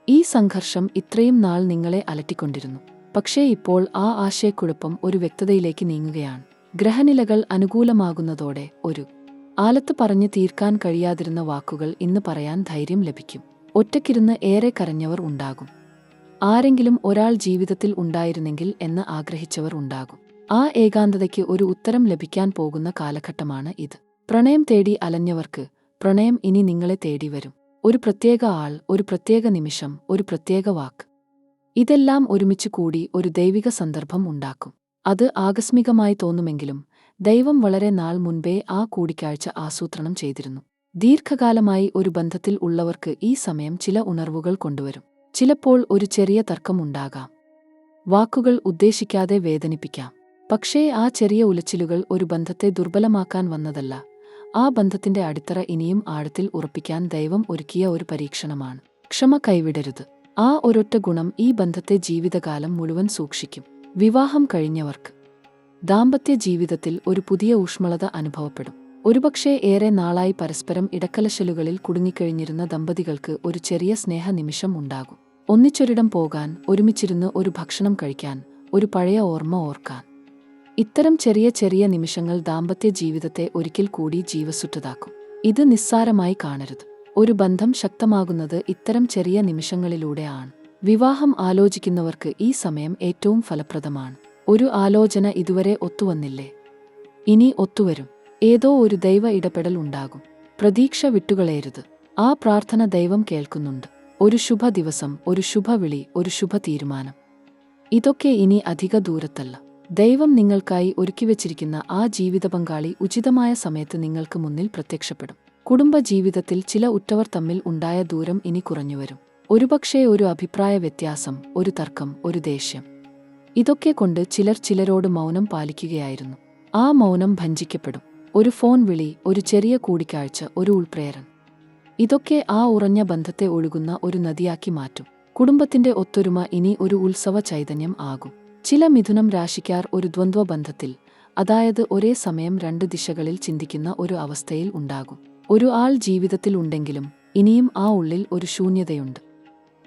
ഈ സംഘർഷം ഇത്രയും നാൾ നിങ്ങളെ അലട്ടിക്കൊണ്ടിരുന്നു. പക്ഷേ ഇപ്പോൾ ആ ആശയക്കുഴപ്പം ഒരു വ്യക്തതയിലേക്ക് നീങ്ങുകയാണ്. ഗ്രഹനിലകൾ അനുകൂലമാകുന്നതോടെ ഒരു ആലത്ത് പറഞ്ഞു തീർക്കാൻ കഴിയാതിരുന്ന വാക്കുകൾ ഇന്ന് പറയാൻ ധൈര്യം ലഭിക്കും. ഒറ്റയ്ക്കിരുന്ന് ഏറെ കരഞ്ഞവർ ഉണ്ടാകും. ആരെങ്കിലും ഒരാൾ ജീവിതത്തിൽ ഉണ്ടായിരുന്നെങ്കിൽ എന്ന് ആഗ്രഹിച്ചവർ ഉണ്ടാകും. ആ ഏകാന്തതയ്ക്ക് ഒരു ഉത്തരം ലഭിക്കാൻ പോകുന്ന കാലഘട്ടമാണ് ഇത്. പ്രണയം തേടി അലഞ്ഞവർക്ക് പ്രണയം ഇനി നിങ്ങളെ തേടി വരും. ഒരു പ്രത്യേക ആൾ, ഒരു പ്രത്യേക നിമിഷം, ഒരു പ്രത്യേക വാക്ക്, ഇതെല്ലാം ഒരുമിച്ച് കൂടി ഒരു ദൈവിക സന്ദർഭം ഉണ്ടാക്കും. അത് ആകസ്മികമായി തോന്നുമെങ്കിലും ദൈവം വളരെ നാൾ മുൻപേ ആ കൂടിക്കാഴ്ച ആസൂത്രണം ചെയ്തിരുന്നു. ദീർഘകാലമായി ഒരു ബന്ധത്തിൽ ഉള്ളവർക്ക് ഈ സമയം ചില ഉണർവുകൾ കൊണ്ടുവരും. ചിലപ്പോൾ ഒരു ചെറിയ തർക്കം ഉണ്ടാകാം. വാക്കുകൾ ഉദ്ദേശിക്കാതെ വേദനിപ്പിക്കാം. പക്ഷേ ആ ചെറിയ ഉലച്ചിലുകൾ ഒരു ബന്ധത്തെ ദുർബലമാക്കാൻ വന്നതല്ല. ആ ബന്ധത്തിന്റെ അടിത്തറ ഇനിയും ആഴത്തിൽ ഉറപ്പിക്കാൻ ദൈവം ഒരുക്കിയ ഒരു പരീക്ഷണമാണ്. ക്ഷമ കൈവിടരുത്. ആ ഒരൊറ്റ ഗുണം ഈ ബന്ധത്തെ ജീവിതകാലം മുഴുവൻ സൂക്ഷിക്കും. വിവാഹം കഴിഞ്ഞവർക്ക് ദാമ്പത്യ ജീവിതത്തിൽ ഒരു പുതിയ ഊഷ്മളത അനുഭവപ്പെടും. ഒരുപക്ഷേ ഏറെ നാളായി പരസ്പരം ഇടക്കലശലുകളിൽ കുടുങ്ങിക്കഴിഞ്ഞിരുന്ന ദമ്പതികൾക്ക് ഒരു ചെറിയ സ്നേഹ നിമിഷം ഉണ്ടാകും. ഒന്നിച്ചൊരിടം പോകാൻ, ഒരുമിച്ചിരുന്ന് ഒരു ഭക്ഷണം കഴിക്കാൻ, ഒരു പഴയ ഓർമ്മ ഓർക്കാൻ. ഇത്തരം ചെറിയ ചെറിയ നിമിഷങ്ങൾ ദാമ്പത്യ ജീവിതത്തെ ഒരിക്കൽ കൂടി ജീവസുറ്റതാക്കും. ഇത് നിസ്സാരമായി കാണരുത്. ഒരു ബന്ധം ശക്തമാകുന്നത് ഇത്തരം ചെറിയ നിമിഷങ്ങളിലൂടെയാണ്. വിവാഹം ആലോചിക്കുന്നവർക്ക് ഈ സമയം ഏറ്റവും ഫലപ്രദമാണ്. ഒരു ആലോചന ഇതുവരെ ഒത്തുവന്നില്ലേ? ഇനി ഒത്തുവരും. ഏതോ ഒരു ദൈവ ഇടപെടൽ ഉണ്ടാകും. പ്രതീക്ഷ വിട്ടുകളയരുത്. ആ പ്രാർത്ഥന ദൈവം കേൾക്കുന്നുണ്ട്. ഒരു ശുഭ ദിവസം, ഒരു ശുഭവിളി, ഒരു ശുഭ തീരുമാനം. ഇതൊക്കെ ഇനി അധിക ദൂരത്തല്ല. ദൈവം നിങ്ങൾക്കായി ഒരുക്കിവെച്ചിരിക്കുന്ന ആ ജീവിത പങ്കാളി ഉചിതമായ സമയത്ത് നിങ്ങൾക്ക് മുന്നിൽ പ്രത്യക്ഷപ്പെടും. കുടുംബ ജീവിതത്തിൽ ചില ഉറ്റവർ തമ്മിൽ ഉണ്ടായ ദൂരം ഇനി കുറഞ്ഞുവരും. ഒരുപക്ഷേ ഒരു അഭിപ്രായ വ്യത്യാസം, ഒരു തർക്കം, ഒരു ദേഷ്യം. ഇതൊക്കെ കൊണ്ട് ചിലർ ചിലരോട് മൗനം പാലിക്കുകയായിരുന്നു. ആ മൗനം ഭഞ്ജിക്കപ്പെടും. ഒരു ഫോൺ വിളി, ഒരു ചെറിയ കൂടിക്കാഴ്ച, ഒരു ഉൾപ്രേരണ. ഇതൊക്കെ ആ ഉറഞ്ഞ ബന്ധത്തെ ഒഴുകുന്ന ഒരു നദിയാക്കി മാറ്റും. കുടുംബത്തിന്റെ ഒത്തൊരുമ ഇനി ഒരു ഉത്സവ ചൈതന്യം ആകും. ചില മിഥുനം രാശിക്കാർ ഒരു ദ്വന്ദ്വ ബന്ധത്തിൽ, അതായത് ഒരേ സമയം രണ്ട് ദിശകളിൽ ചിന്തിക്കുന്ന ഒരു അവസ്ഥയിൽ ഉണ്ടാകും. ഒരു ആൾ ജീവിതത്തിൽ ഉണ്ടെങ്കിലും ഇനിയും ആ ഉള്ളിൽ ഒരു ശൂന്യതയുണ്ട്.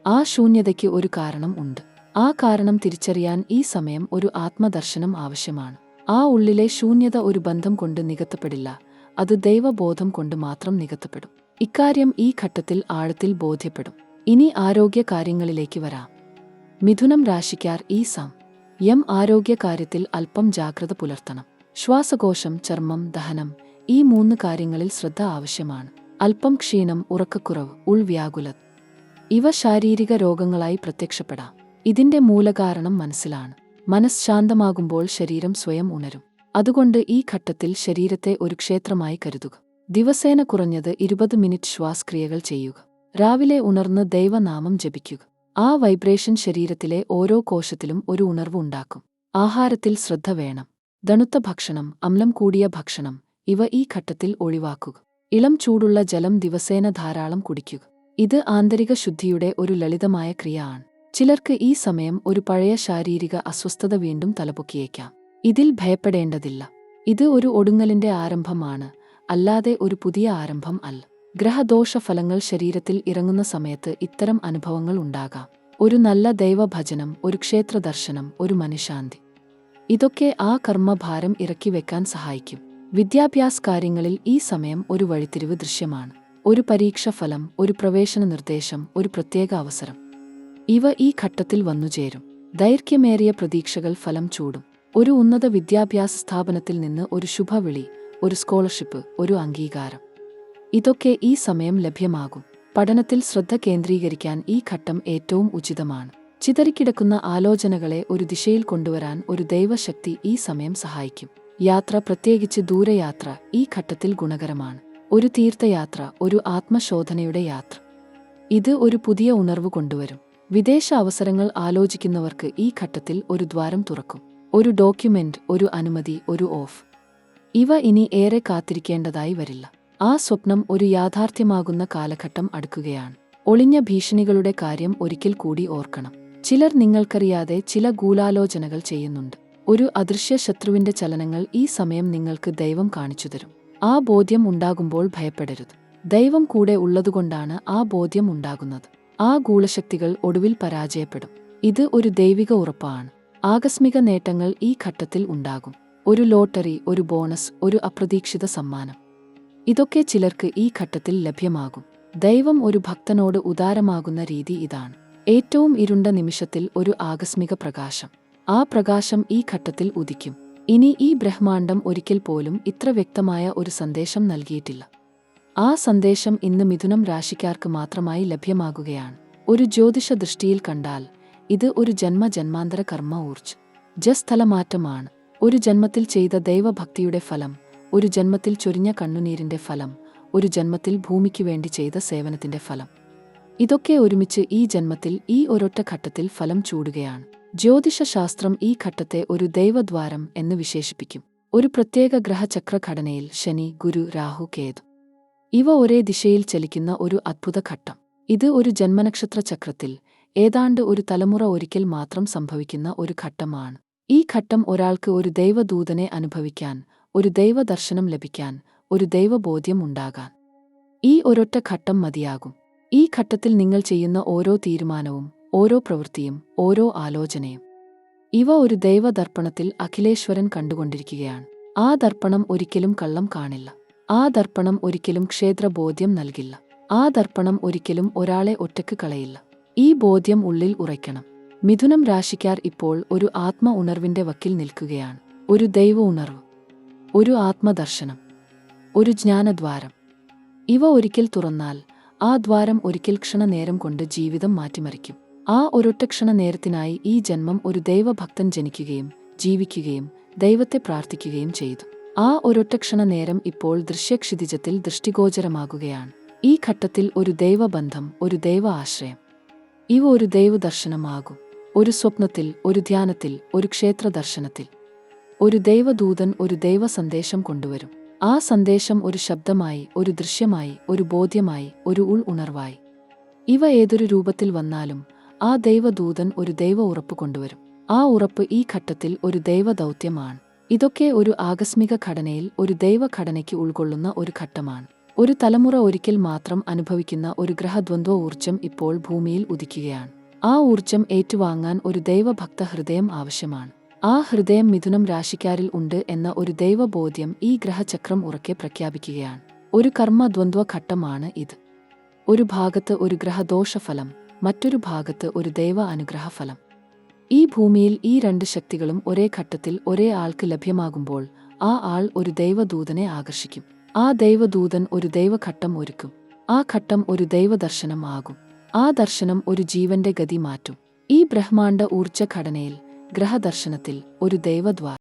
ആ ശൂന്യതയ്ക്ക് ഒരു കാരണം ഉണ്ട്. ആ കാരണം തിരിച്ചറിയാൻ ഈ സമയം ഒരു ആത്മദർശനം ആവശ്യമാണ്. ആ ഉള്ളിലെ ശൂന്യത ഒരു ബന്ധം കൊണ്ട് നികത്തപ്പെടില്ല, അത് ദൈവബോധം കൊണ്ട് മാത്രം നികത്തപ്പെടും. ഇക്കാര്യം ഈ ഘട്ടത്തിൽ ആഴത്തിൽ ബോധ്യപ്പെടും. ഇനി ആരോഗ്യ കാര്യങ്ങളിലേക്ക് വരാം. മിഥുനം രാശിക്കാർ ഈ സമയം ആരോഗ്യകാര്യത്തിൽ അല്പം ജാഗ്രത പുലർത്തണം. ശ്വാസകോശം, ചർമ്മം, ദഹനം, ഈ 3 കാര്യങ്ങളിൽ ശ്രദ്ധ ആവശ്യമാണ്. അല്പം ക്ഷീണം, ഉറക്കക്കുറവ്, ഉൾവ്യാകുലത, ഇവ ശാരീരിക രോഗങ്ങളായി പ്രത്യക്ഷപ്പെടാം. ഇതിന്റെ മൂലകാരണം മനസ്സിലാണ്. മനസ്സ് ശാന്തമാകുമ്പോൾ ശരീരം സ്വയം ഉണരും. അതുകൊണ്ട് ഈ ഘട്ടത്തിൽ ശരീരത്തെ ഒരു ക്ഷേത്രമായി കരുതുക. ദിവസേന കുറഞ്ഞത് 20 മിനിറ്റ് ശ്വാസക്രിയകൾ ചെയ്യുക. രാവിലെ ഉണർന്ന് ദൈവനാമം ജപിക്കുക. ആ വൈബ്രേഷൻ ശരീരത്തിലെ ഓരോ കോശത്തിലും ഒരു ഉണർവ് ഉണ്ടാക്കും. ആഹാരത്തിൽ ശ്രദ്ധ വേണം. തണുത്ത ഭക്ഷണം, അമ്ലം കൂടിയ ഭക്ഷണം, ഇവ ഈ ഘട്ടത്തിൽ ഒഴിവാക്കുക. ഇളം ചൂടുള്ള ജലം ദിവസേന ധാരാളം കുടിക്കുക. ഇത് ആന്തരിക ശുദ്ധിയുടെ ഒരു ലളിതമായ ക്രിയ ആണ്. ചിലർക്ക് ഈ സമയം ഒരു പഴയ ശാരീരിക അസ്വസ്ഥത വീണ്ടും തലപൊക്കിയേക്കാം. ഇതിൽ ഭയപ്പെടേണ്ടതില്ല. ഇത് ഒരു ഒടുങ്ങലിന്റെ ആരംഭമാണ്, അല്ലാതെ ഒരു പുതിയ ആരംഭം അല്ല. ഗ്രഹദോഷഫലങ്ങൾ ശരീരത്തിൽ ഇറങ്ങുന്ന സമയത്ത് ഇത്തരം അനുഭവങ്ങൾ ഉണ്ടാകാം. ഒരു നല്ല ദൈവഭജനം, ഒരു ക്ഷേത്രദർശനം, ഒരു മനഃശാന്തി, ഇതൊക്കെ ആ കർമ്മഭാരം ഇറക്കി വെക്കാൻ സഹായിക്കും. വിദ്യാഭ്യാസ കാര്യങ്ങളിൽ ഈ സമയം ഒരു വഴിത്തിരിവ് ദൃശ്യമാണ്. ഒരു പരീക്ഷാഫലം, ഒരു പ്രവേശന നിർദ്ദേശം, ഒരു പ്രത്യേക അവസരം, ഇവ ഈ ഘട്ടത്തിൽ വന്നുചേരും. ദൈർഘ്യമേറിയ പ്രതീക്ഷകൾ ഫലം ചൂടും. ഒരു ഉന്നത വിദ്യാഭ്യാസ സ്ഥാപനത്തിൽ നിന്ന് ഒരു ശുഭവിളി, ഒരു സ്കോളർഷിപ്പ്, ഒരു അംഗീകാരം, ഇതൊക്കെ ഈ സമയം ലഭ്യമാകും. പഠനത്തിൽ ശ്രദ്ധ കേന്ദ്രീകരിക്കാൻ ഈ ഘട്ടം ഏറ്റവും ഉചിതമാണ്. ചിതറിക്കിടക്കുന്ന ആലോചനകളെ ഒരു ദിശയിൽ കൊണ്ടുവരാൻ ഒരു ദൈവശക്തി ഈ സമയം സഹായിക്കും. യാത്ര, പ്രത്യേകിച്ച് ദൂരയാത്ര, ഈ ഘട്ടത്തിൽ ഗുണകരമാണ്. ഒരു തീർത്ഥയാത്ര, ഒരു ആത്മശോധനയുടെ യാത്ര. ഇത് ഒരു പുതിയ ഉണർവ് കൊണ്ടുവരും. വിദേശ അവസരങ്ങൾ ആലോചിക്കുന്നവർക്ക് ഈ ഘട്ടത്തിൽ ഒരു ദ്വാരം തുറക്കും. ഒരു ഡോക്യുമെന്റ്, ഒരു അനുമതി, ഒരു ഓഫ്. ഇവ ഇനി ഏറെ കാത്തിരിക്കേണ്ടതായി വരില്ല. ആ സ്വപ്നം ഒരു യാഥാർത്ഥ്യമാകുന്ന കാലഘട്ടം അടുക്കുകയാണ്. ഒളിഞ്ഞ ഭീഷണികളുടെ കാര്യം ഒരിക്കൽ കൂടി ഓർക്കണം. ചിലർ നിങ്ങൾക്കറിയാതെ ചില ഗൂഢാലോചനകൾ ചെയ്യുന്നുണ്ട്. ഒരു അദൃശ്യ ശത്രുവിന്റെ ചലനങ്ങൾ ഈ സമയം നിങ്ങൾക്ക് ദൈവം കാണിച്ചുതരും. ആ ബോധ്യം ഉണ്ടാകുമ്പോൾ ഭയപ്പെടരുത്. ദൈവം കൂടെ ഉള്ളതുകൊണ്ടാണ് ആ ബോധ്യം ഉണ്ടാകുന്നത്. ആ ഗൂഢശക്തികൾ ഒടുവിൽ പരാജയപ്പെടും. ഇത് ഒരു ദൈവിക ഉറപ്പാണ്. ആകസ്മിക നേട്ടങ്ങൾ ഈ ഘട്ടത്തിൽ ഉണ്ടാകും. ഒരു ലോട്ടറി, ഒരു ബോണസ്, ഒരു അപ്രതീക്ഷിത സമ്മാനം. ഇതൊക്കെ ചിലർക്ക് ഈ ഘട്ടത്തിൽ ലഭ്യമാകും. ദൈവം ഒരു ഭക്തനോട് ഉദാരമാകുന്ന രീതി ഇതാണ്. ഏറ്റവും ഇരുണ്ട നിമിഷത്തിൽ ഒരു ആകസ്മിക പ്രകാശം. ആ പ്രകാശം ഈ ഘട്ടത്തിൽ ഉദിക്കും. ഇനി ഈ ബ്രഹ്മാണ്ഡം ഒരിക്കൽ പോലും ഇത്ര വ്യക്തമായ ഒരു സന്ദേശം നൽകിയിട്ടില്ല. ആ സന്ദേശം ഇന്ന് മിഥുനം രാശിക്കാർക്ക് മാത്രമായി ലഭ്യമാകുകയാണ്. ഒരു ജ്യോതിഷ ദൃഷ്ടിയിൽ കണ്ടാൽ ഇത് ഒരു ജന്മജന്മാന്തര കർമ്മ സ്ഥലമാറ്റമാണ്. ഒരു ജന്മത്തിൽ ചെയ്ത ദൈവഭക്തിയുടെ ഫലം, ഒരു ജന്മത്തിൽ ചൊരിഞ്ഞ കണ്ണുനീരിന്റെ ഫലം, ഒരു ജന്മത്തിൽ ഭൂമിക്കു വേണ്ടി ചെയ്ത സേവനത്തിന്റെ ഫലം. ഇതൊക്കെ ഒരുമിച്ച് ഈ ജന്മത്തിൽ ഈ ഒരൊറ്റ ഘട്ടത്തിൽ ഫലം ചൂടുകയാണ്. ജ്യോതിഷശാസ്ത്രം ഈ ഘട്ടത്തെ ഒരു ദൈവദ്വാരം എന്ന് വിശേഷിപ്പിക്കും. ഒരു പ്രത്യേക ഗ്രഹചക്രഘടനയിൽ ശനി, ഗുരു, രാഹു, കേതു ഇവ ഒരേ ദിശയിൽ ചലിക്കുന്ന ഒരു അദ്ഭുത ഘട്ടം. ഇത് ഒരു ജന്മനക്ഷത്ര ചക്രത്തിൽ ഏതാണ്ട് ഒരു തലമുറ ഒരിക്കൽ മാത്രം സംഭവിക്കുന്ന ഒരു ഘട്ടമാണ്. ഈ ഘട്ടം ഒരാൾക്ക് ഒരു ദൈവദൂതനെ അനുഭവിക്കാൻ, ഒരു ദൈവദർശനം ലഭിക്കാൻ, ഒരു ദൈവബോധ്യം ഉണ്ടാകാൻ ഈ ഒരൊറ്റ ഘട്ടം മതിയാകും. ഈ ഘട്ടത്തിൽ നിങ്ങൾ ചെയ്യുന്ന ഓരോ തീരുമാനവും, ഓരോ പ്രവൃത്തിയും, ഓരോ ആലോചനയും ഇവ ഒരു ദൈവദർപ്പണത്തിൽ അഖിലേശ്വരൻ കണ്ടുകൊണ്ടിരിക്കുകയാണ്. ആ ദർപ്പണം ഒരിക്കലും കള്ളം കാണില്ല. ആ ദർപ്പണം ഒരിക്കലും ക്ഷേത്രബോധ്യം നൽകില്ല. ആ ദർപ്പണം ഒരിക്കലും ഒരാളെ ഒറ്റയ്ക്ക് കളയില്ല. ഈ ബോധ്യം ഉള്ളിൽ ഉറയ്ക്കണം. മിഥുനം രാശിക്കാർ ഇപ്പോൾ ഒരു ആത്മ ഉണർവിന്റെ വക്കിൽ നിൽക്കുകയാണ്. ഒരു ദൈവ ഉണർവ്, ഒരു ആത്മദർശനം, ഒരു ജ്ഞാനദ്വാരം. ഇവ ഒരിക്കൽ തുറന്നാൽ ആ ദ്വാരം ഒരിക്കൽ ക്ഷണനേരം കൊണ്ട് ജീവിതം മാറ്റിമറിക്കും. ആ ഒരൊറ്റ ക്ഷണനേരത്തിനായി ഈ ജന്മം ഒരു ദൈവഭക്തൻ ജനിക്കുകയും ജീവിക്കുകയും ദൈവത്തെ പ്രാർത്ഥിക്കുകയും ചെയ്തു. ആ ഒരൊറ്റ ക്ഷണനേരം ഇപ്പോൾ ദൃശ്യക്ഷിതിജത്തിൽ ദൃഷ്ടിഗോചരമാകുകയാണ്. ഈ ഘട്ടത്തിൽ ഒരു ദൈവബന്ധം, ഒരു ദൈവ ആശ്രയം, ഇവ ഒരു ദൈവദർശനമാകും. ഒരു സ്വപ്നത്തിൽ, ഒരു ധ്യാനത്തിൽ, ഒരു ക്ഷേത്രദർശനത്തിൽ ഒരു ദൈവദൂതൻ ഒരു ദൈവ സന്ദേശം കൊണ്ടുവരും. ആ സന്ദേശം ഒരു ശബ്ദമായി, ഒരു ദൃശ്യമായി, ഒരു ബോധ്യമായി, ഒരു ഉണർവായി. ഇവ ഏതൊരു രൂപത്തിൽ വന്നാലും ആ ദൈവദൂതൻ ഒരു ദൈവ ഉറപ്പ് കൊണ്ടുവരും. ആ ഉറപ്പ് ഈ ഘട്ടത്തിൽ ഒരു ദൈവദൗത്യമാണ്. ഇതൊക്കെ ഒരു ആകസ്മിക ഘടനയിൽ ഒരു ദൈവഘടനയ്ക്ക് ഉൾക്കൊള്ളുന്ന ഒരു ഘട്ടമാണ്. ഒരു തലമുറ ഒരിക്കൽ മാത്രം അനുഭവിക്കുന്ന ഒരു ഗ്രഹദ്വന്ദ്വ ഊർജം ഇപ്പോൾ ഭൂമിയിൽ ഉദിക്കുകയാണ്. ആ ഊർജം ഏറ്റുവാങ്ങാൻ ഒരു ദൈവഭക്ത ഹൃദയം ആവശ്യമാണ്. ആ ഹൃദയം മിഥുനം രാശിക്കാരിൽ ഉണ്ട് എന്ന ഒരു ദൈവബോധ്യം ഈ ഗ്രഹചക്രം ഉറക്കെ പ്രഖ്യാപിക്കുകയാണ്. ഒരു കർമ്മദ്വന്ദ്വ ഘട്ടമാണ് ഇത്. ഒരു ഭാഗത്ത് ഒരു ഗ്രഹദോഷഫലം, മറ്റൊരു ഭാഗത്ത് ഒരു ദൈവ അനുഗ്രഹഫലം. ഈ ഭൂമിയിൽ ഈ രണ്ട് ശക്തികളും ഒരേ ഘട്ടത്തിൽ ഒരേ ആൾക്ക് ലഭ്യമാകുമ്പോൾ ആ ആൾ ഒരു ദൈവദൂതനെ ആകർഷിക്കും. ആ ദൈവദൂതൻ ഒരു ദൈവഘട്ടം ഒരുക്കും. ആ ഘട്ടം ഒരു ദൈവദർശനം ആകും. ആ ദർശനം ഒരു ജീവന്റെ ഗതി മാറ്റും. ഈ ബ്രഹ്മാണ്ഡ ഊർജ്ജ ഘടനയിൽ, ഗ്രഹദർശനത്തിൽ ഒരു ദൈവദ്വാരം.